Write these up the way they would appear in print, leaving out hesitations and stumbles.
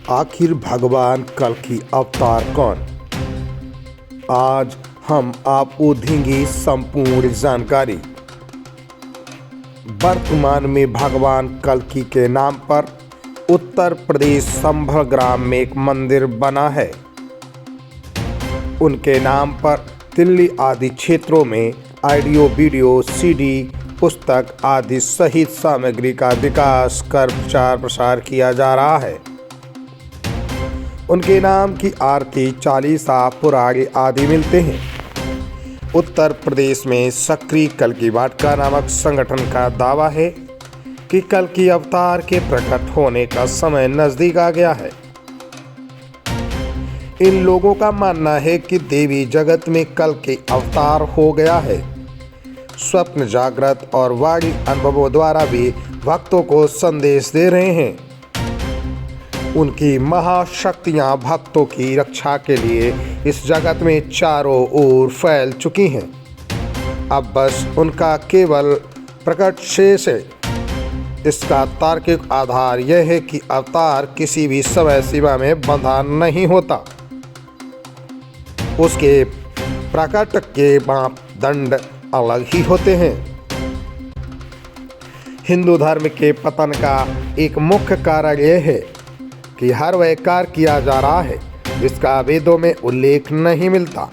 आखिर भगवान कल की अवतार कौन? आज हम आपको देंगे संपूर्ण जानकारी। वर्तमान में भगवान कल्कि के नाम पर उत्तर प्रदेश संभल ग्राम में एक मंदिर बना है। उनके नाम पर दिल्ली आदि क्षेत्रों में ऑडियो, वीडियो, सीडी, पुस्तक आदि सहित सामग्री का विकास कर प्रचार प्रसार किया जा रहा है। उनके नाम की आरती, चालीसा, पुराण आदि मिलते हैं। उत्तर प्रदेश में सक्रिय कल्कि वाटिका नामक संगठन का दावा है कि कल्कि अवतार के प्रकट होने का समय नजदीक आ गया है। इन लोगों का मानना है कि देवी जगत में कल्कि अवतार हो गया है। स्वप्न, जागृत और वाणी अनुभवों द्वारा भी भक्तों को संदेश दे रहे हैं। उनकी महाशक्तियां भक्तों की रक्षा के लिए इस जगत में चारों ओर फैल चुकी हैं। अब बस उनका केवल प्रकट शेष है। इसका तार्किक आधार यह है कि अवतार किसी भी समय सीमा में बंधा नहीं होता। उसके प्रकट के मापदंड अलग ही होते हैं। हिंदू धर्म के पतन का एक मुख्य कारण यह है कि हर वह कार्य किया जा रहा है जिसका वेदों में उल्लेख नहीं मिलता।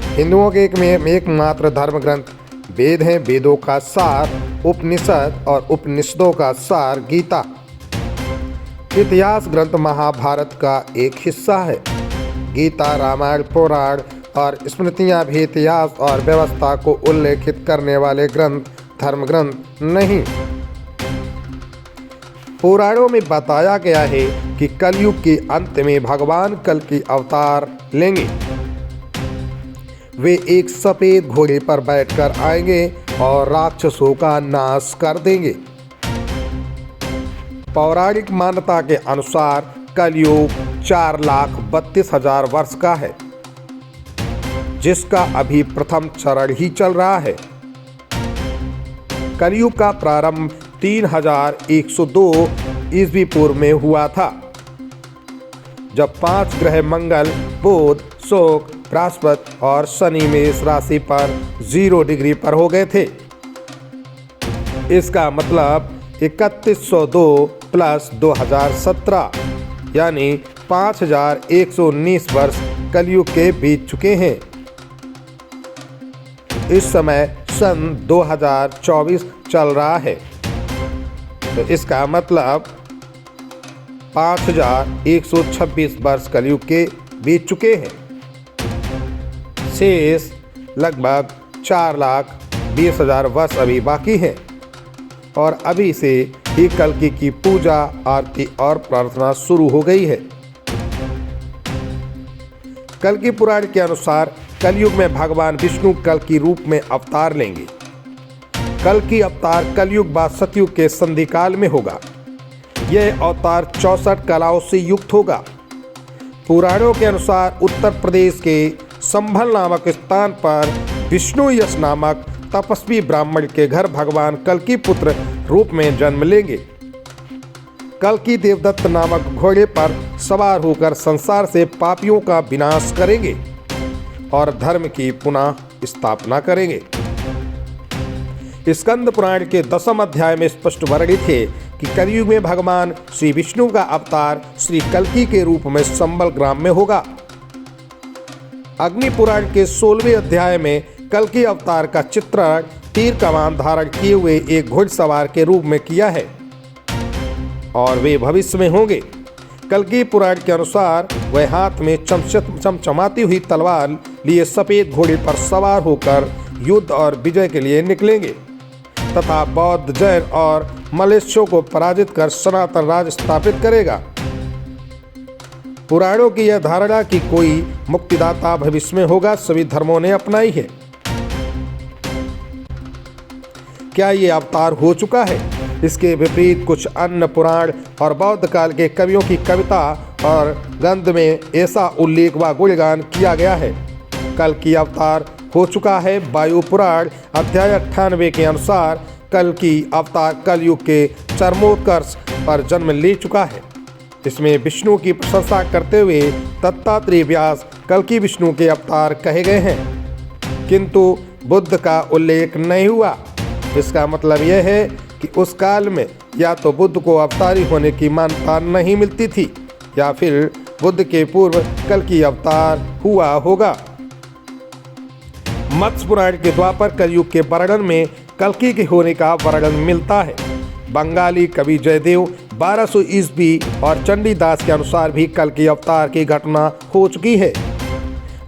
हिंदुओं के एकमात्र धर्म ग्रंथ वेद हैं। वेदों का सार उपनिषद और उपनिषदों का सार गीता। इतिहास ग्रंथ महाभारत का एक हिस्सा है। गीता, रामायण, पुराण और स्मृतियां भी इतिहास और व्यवस्था को उल्लेखित करने वाले धर्म ग्रंथ नहीं। पुराणों में बताया गया है कि कलयुग के अंत में भगवान कल्कि अवतार लेंगे। वे एक सफेद घोड़े पर बैठकर आएंगे और राक्षसों का नाश कर देंगे। पौराणिक मान्यता के अनुसार कलयुग 4,32,000 वर्ष का है, जिसका अभी प्रथम चरण ही चल रहा है। कलयुग का प्रारंभ 3102 ईस्वी पूर्व में हुआ था, जब 5 ग्रह मंगल, बुध, शुक्र, बृहस्पति और शनि मेष राशि पर 0 डिग्री पर हो गए थे। इसका मतलब 3102 प्लस 2017 यानी 5119 वर्ष कलयुग के बीत चुके हैं। इस समय सन 2024 चल रहा है, तो इसका मतलब 5126 वर्ष कलयुग के बीत चुके हैं। शेष लगभग 4,20,000 वर्ष अभी बाकी हैं और अभी से ही कल्कि की पूजा, आरती और प्रार्थना शुरू हो गई है। कल्कि पुराण के अनुसार कलयुग में भगवान विष्णु कल्कि रूप में अवतार लेंगे। कल्कि अवतार कलयुग बाद सतयुग के संधि काल में होगा। यह अवतार 64 कलाओं से युक्त होगा। पुराणों के अनुसार उत्तर प्रदेश के संभल नामक स्थान पर विष्णु यश नामक तपस्वी ब्राह्मण के घर भगवान कल्कि पुत्र रूप में जन्म लेंगे। कल्कि देवदत्त नामक घोड़े पर सवार होकर संसार से पापियों का विनाश करेंगे और धर्म की पुनः स्थापना करेंगे। स्कंद पुराण के 10वें अध्याय में स्पष्ट वर्णित है कि कलयुग में भगवान श्री विष्णु का अवतार श्री कल्कि के रूप में संभल ग्राम में होगा। अग्नि पुराण के 16वें अध्याय में कल्कि अवतार का चित्रण तीर कमान धारण किए हुए एक घुड़सवार के रूप में किया है और वे भविष्य में होंगे। कल्कि पुराण के अनुसार वह हाथ में चमचमाती हुई तलवार लिए सफेद घोड़े पर सवार होकर युद्ध और विजय के लिए निकलेंगे तथा बौद्ध, जैन और मलेच्छों को पराजित कर सनातन राज स्थापित करेगा। पुराणों की यह धारणा कि कोई मुक्तिदाता भविष्य में होगा सभी धर्मों ने अपनाई है। क्या ये अवतार हो चुका है? इसके विपरीत कुछ अन्य पुराण और बौद्ध काल के कवियों की कविता और ग्रंथ में ऐसा उल्लेख व गुणगान किया गया है। कल्कि अवतार हो चुका है। वायु पुराण अध्याय 98 के अनुसार कल्कि अवतार कलयुग के चरमोत्कर्ष पर जन्म ले चुका है। इसमें विष्णु की प्रशंसा करते हुए दत्तात्रेय व्यास कल्कि विष्णु के अवतार कहे गए हैं, किंतु बुद्ध का उल्लेख नहीं हुआ। इसका मतलब यह है कि उस काल में या तो बुद्ध को अवतारी होने की मान्यता नहीं मिलती थी या फिर बुद्ध के पूर्व कल्कि अवतार हुआ होगा। मत्स्य पुराण के द्वापर कलयुग के वर्णन में कल्कि के होने का वर्णन मिलता है। बंगाली कवि जयदेव 1200 ईस्वी और चंडीदास के अनुसार भी कल्कि अवतार की घटना हो चुकी है।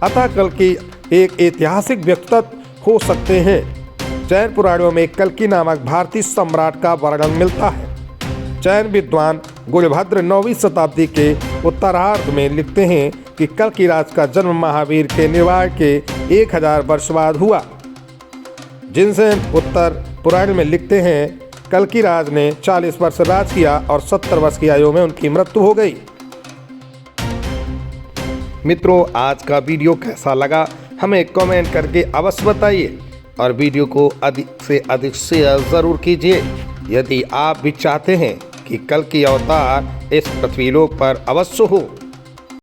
अतः कल्कि एक ऐतिहासिक व्यक्तित्व हो सकते हैं। जैन पुराणों में कल्कि नामक भारतीय सम्राट का वर्णन मिलता है। जैन विद्वान गुणभद्र 9वीं शताब्दी के उत्तरार्ध में लिखते हैं कि कल्कि राज का जन्म महावीर के निर्वाण के 1000 वर्ष बाद हुआ। जिनसे उत्तर पुराण में लिखते हैं कल्कि राज ने 40 वर्ष राज किया और 70 वर्ष की आयु में उनकी मृत्यु हो गई। मित्रों, आज का वीडियो कैसा लगा हमें कमेंट करके अवश्य बताइए और वीडियो को अधिक से अधिक शेयर ज़रूर कीजिए। यदि आप भी चाहते हैं कि कल्कि अवतार इस पृथ्वीलोक पर अवश्य हो